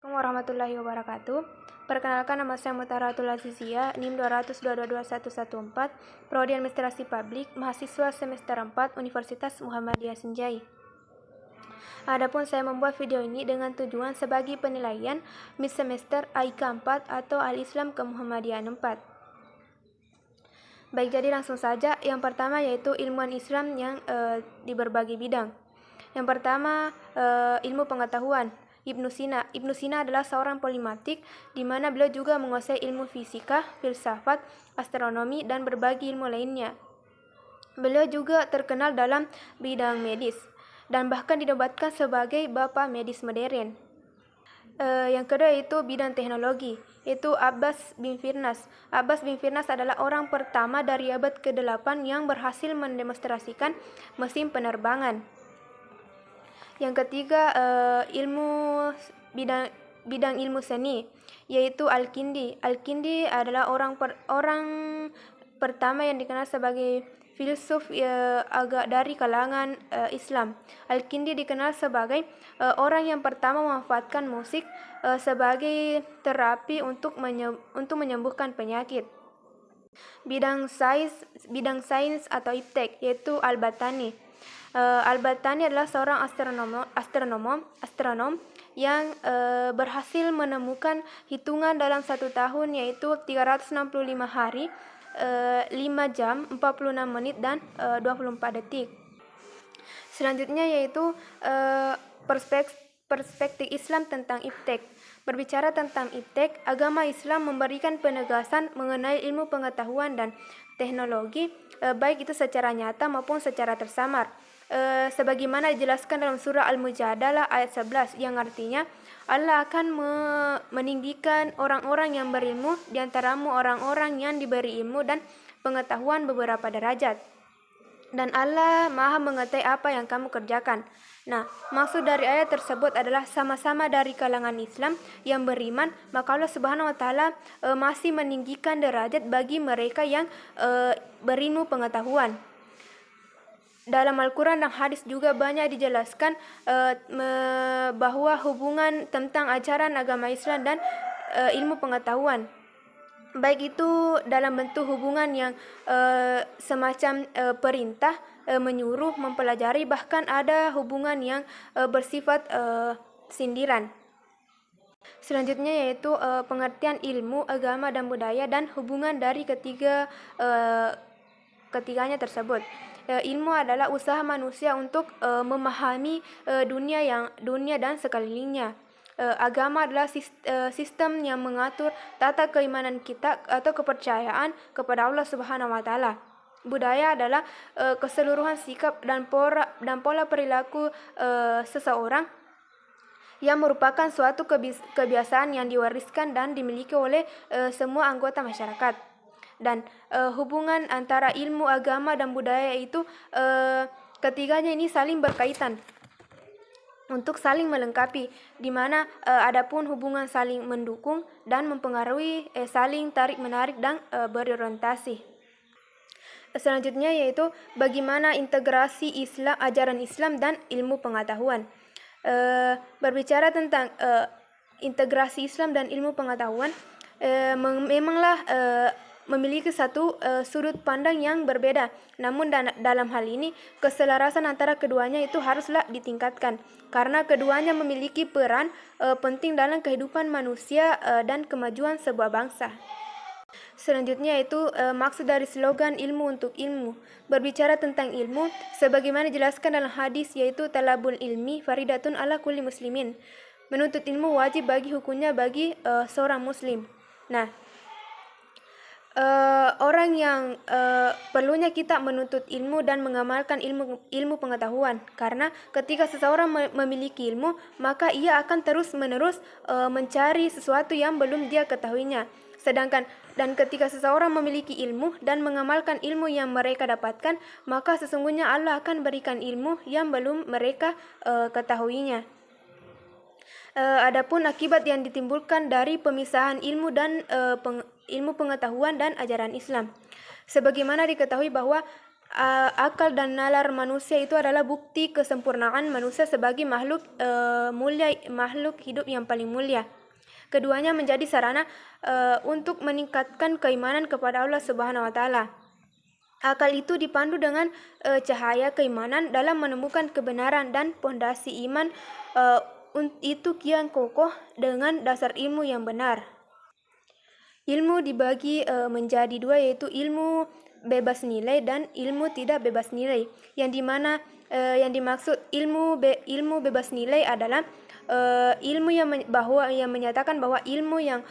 Assalamualaikum warahmatullahi wabarakatuh. Perkenalkan, nama saya Mutaratul Azizia, NIM 200222114, Prodi Administrasi Publik, mahasiswa semester 4 Universitas Muhammadiyah Senjai. Adapun saya membuat video ini dengan tujuan sebagai penilaian mid semester AIK 4 atau Al-Islam Kemuhammadiyahan 4. Baik, jadi langsung saja. Yang pertama yaitu ilmuwan Islam yang di berbagai bidang. Yang pertama, ilmu pengetahuan. Ibnu Sina adalah seorang polimatik, di mana beliau juga menguasai ilmu fisika, filsafat, astronomi, dan berbagai ilmu lainnya. Beliau juga terkenal dalam bidang medis, dan bahkan dinobatkan sebagai Bapak Medis Modern. Yang kedua yaitu bidang teknologi, yaitu Abbas bin Firnas. Abbas bin Firnas adalah orang pertama dari abad ke-8 yang berhasil mendemonstrasikan mesin penerbangan. Yang ketiga, bidang ilmu seni, yaitu Al-Kindi. Al-Kindi adalah orang pertama yang dikenal sebagai filsuf agak dari kalangan Islam. Al-Kindi dikenal sebagai orang yang pertama memanfaatkan musik sebagai terapi untuk menyembuhkan penyakit. Bidang sains atau iptek, yaitu Al-Battani. Al-Battani adalah seorang astronom yang berhasil menemukan hitungan dalam 1 tahun, yaitu 365 hari, 5 jam, 46 menit, dan 24 detik. Selanjutnya yaitu perspektif Islam tentang iptek. Berbicara tentang iptek, agama Islam memberikan penegasan mengenai ilmu pengetahuan dan teknologi, baik itu secara nyata maupun secara tersamar. Sebagaimana dijelaskan dalam surah Al-Mujadalah ayat 11, yang artinya Allah akan meninggikan orang-orang yang berilmu di antaramu, orang-orang yang diberi ilmu dan pengetahuan beberapa derajat. Dan Allah Maha mengetahui apa yang kamu kerjakan. Nah, maksud dari ayat tersebut adalah sama-sama dari kalangan Islam yang beriman, maka Allah Subhanahu wa taala masih meninggikan derajat bagi mereka yang berilmu pengetahuan. Dalam Al-Quran dan hadis juga banyak dijelaskan bahwa hubungan tentang ajaran agama Islam dan ilmu pengetahuan, baik itu dalam bentuk hubungan yang semacam perintah, menyuruh, mempelajari, bahkan ada hubungan yang bersifat sindiran. Selanjutnya yaitu pengertian ilmu, agama, dan budaya dan hubungan dari ketiganya tersebut. Ilmu adalah usaha manusia untuk memahami dunia dan sekelilingnya. Agama adalah sistem yang mengatur tata keimanan kita atau kepercayaan kepada Allah Subhanahu wa taala. Budaya adalah keseluruhan sikap dan pola perilaku seseorang yang merupakan suatu kebiasaan yang diwariskan dan dimiliki oleh semua anggota masyarakat. Dan hubungan antara ilmu, agama, dan budaya itu ketiganya ini saling berkaitan untuk saling melengkapi, di mana adapun hubungan saling mendukung dan mempengaruhi, saling tarik-menarik dan berorientasi. Selanjutnya yaitu bagaimana integrasi ajaran Islam dan ilmu pengetahuan. Berbicara tentang integrasi Islam dan ilmu pengetahuan, memanglah memiliki satu sudut pandang yang berbeda. Namun dalam hal ini keselarasan antara keduanya itu haruslah ditingkatkan, karena keduanya memiliki peran penting dalam kehidupan manusia dan kemajuan sebuah bangsa. Selanjutnya itu maksud dari slogan ilmu untuk ilmu. Berbicara tentang ilmu, sebagaimana dijelaskan dalam hadis, yaitu talabul ilmi faridatun ala kulli muslimin. Menuntut ilmu wajib bagi hukumnya bagi seorang muslim. Nah, orang yang perlunya kita menuntut ilmu dan mengamalkan ilmu pengetahuan, karena ketika seseorang memiliki ilmu, maka ia akan terus-menerus mencari sesuatu yang belum dia ketahuinya. Dan ketika seseorang memiliki ilmu dan mengamalkan ilmu yang mereka dapatkan, maka sesungguhnya Allah akan berikan ilmu yang belum mereka ketahuinya. Adapun akibat yang ditimbulkan dari pemisahan ilmu dan ilmu pengetahuan dan ajaran Islam, sebagaimana diketahui bahwa akal dan nalar manusia itu adalah bukti kesempurnaan manusia sebagai makhluk hidup yang paling mulia. Keduanya menjadi sarana untuk meningkatkan keimanan kepada Allah Subhanahu wa taala. Akal itu dipandu dengan cahaya keimanan dalam menemukan kebenaran, dan pondasi iman itu kian kokoh dengan dasar ilmu yang benar. Ilmu dibagi menjadi dua, yaitu ilmu bebas nilai dan ilmu tidak bebas nilai. Yang dimana yang dimaksud ilmu bebas nilai adalah ilmu yang menyatakan bahwa ilmu yang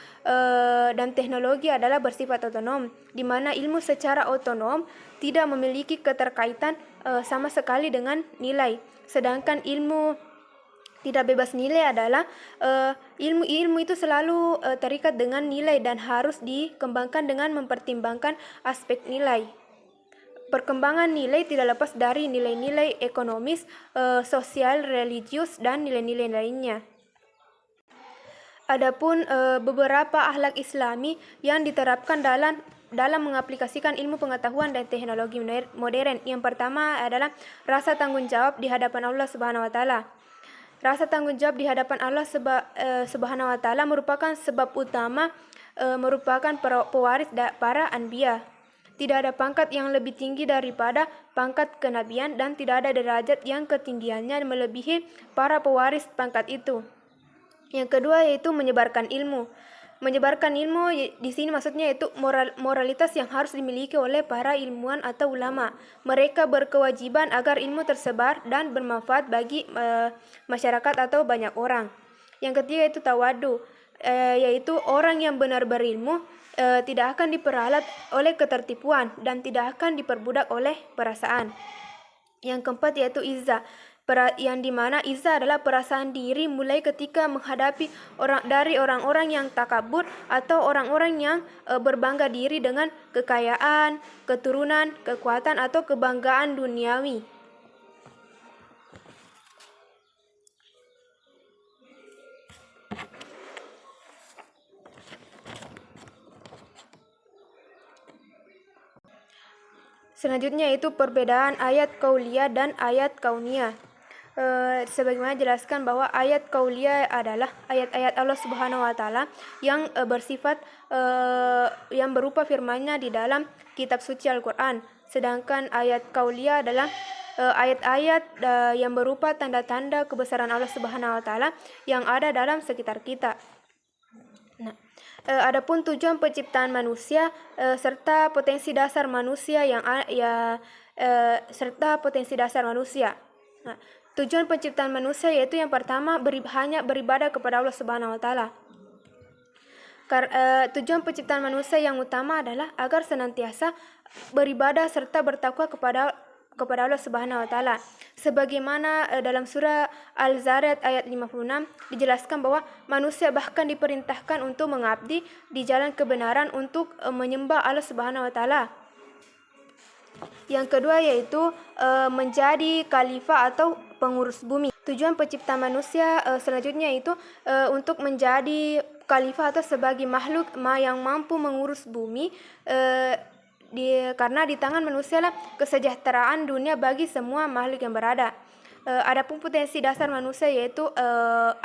dan teknologi adalah bersifat otonom, di mana ilmu secara otonom tidak memiliki keterkaitan sama sekali dengan nilai. Sedangkan ilmu tidak bebas nilai adalah ilmu itu selalu terikat dengan nilai dan harus dikembangkan dengan mempertimbangkan aspek nilai. Perkembangan nilai tidak lepas dari nilai-nilai ekonomis, sosial, religius, dan nilai-nilai lainnya. Adapun beberapa akhlak Islami yang diterapkan dalam mengaplikasikan ilmu pengetahuan dan teknologi modern. Yang pertama adalah rasa tanggung jawab di hadapan Allah Subhanahu wa taala. Rasa tanggung jawab di hadapan Allah Subhanahu wa taala merupakan sebab utama, merupakan pewaris para anbiya. Tidak ada pangkat yang lebih tinggi daripada pangkat kenabian, dan tidak ada derajat yang ketinggiannya melebihi para pewaris pangkat itu. Yang kedua yaitu menyebarkan ilmu. Menyebarkan ilmu di sini maksudnya yaitu moralitas yang harus dimiliki oleh para ilmuwan atau ulama. Mereka berkewajiban agar ilmu tersebar dan bermanfaat bagi masyarakat atau banyak orang. Yang ketiga yaitu tawadu, yaitu orang yang benar berilmu tidak akan diperalat oleh ketertipuan dan tidak akan diperbudak oleh perasaan. Yang keempat yaitu izzah, yang dimana izzah adalah perasaan diri mulai ketika menghadapi orang-orang yang takabur atau orang-orang yang berbangga diri dengan kekayaan, keturunan, kekuatan atau kebanggaan duniawi. Selanjutnya itu perbedaan ayat qauliyah dan ayat kauniyah. Sebagaimana jelaskan bahwa ayat qauliyah adalah ayat-ayat Allah Subhanahu wa taala yang bersifat yang berupa firman-Nya di dalam kitab suci Al-Qur'an. Sedangkan ayat qauliyah adalah ayat-ayat yang berupa tanda-tanda kebesaran Allah Subhanahu wa taala yang ada dalam sekitar kita. Nah, adapun tujuan penciptaan manusia serta potensi dasar manusia Nah, tujuan penciptaan manusia yaitu yang pertama hanya beribadah kepada Allah Subhanahu wa taala. Tujuan penciptaan manusia yang utama adalah agar senantiasa beribadah serta bertakwa kepada Allah Subhanahu wa taala. Sebagaimana dalam surah Al-Zariyat ayat 56 dijelaskan bahwa manusia bahkan diperintahkan untuk mengabdi di jalan kebenaran untuk menyembah Allah Subhanahu wa taala. Yang kedua yaitu menjadi khalifah atau pengurus bumi. Tujuan penciptaan manusia selanjutnya itu untuk menjadi khalifah atau sebagai makhluk yang mampu mengurus bumi, karena di tangan manusia lah kesejahteraan dunia bagi semua makhluk yang berada. Adapun potensi dasar manusia yaitu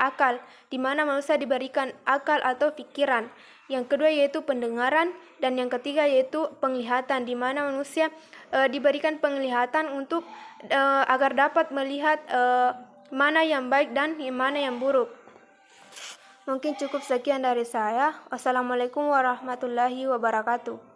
akal, di mana manusia diberikan akal atau pikiran. Yang kedua yaitu pendengaran, dan yang ketiga yaitu penglihatan, di mana manusia diberikan penglihatan untuk agar dapat melihat mana yang baik dan mana yang buruk. Mungkin cukup sekian dari saya. Wassalamualaikum warahmatullahi wabarakatuh.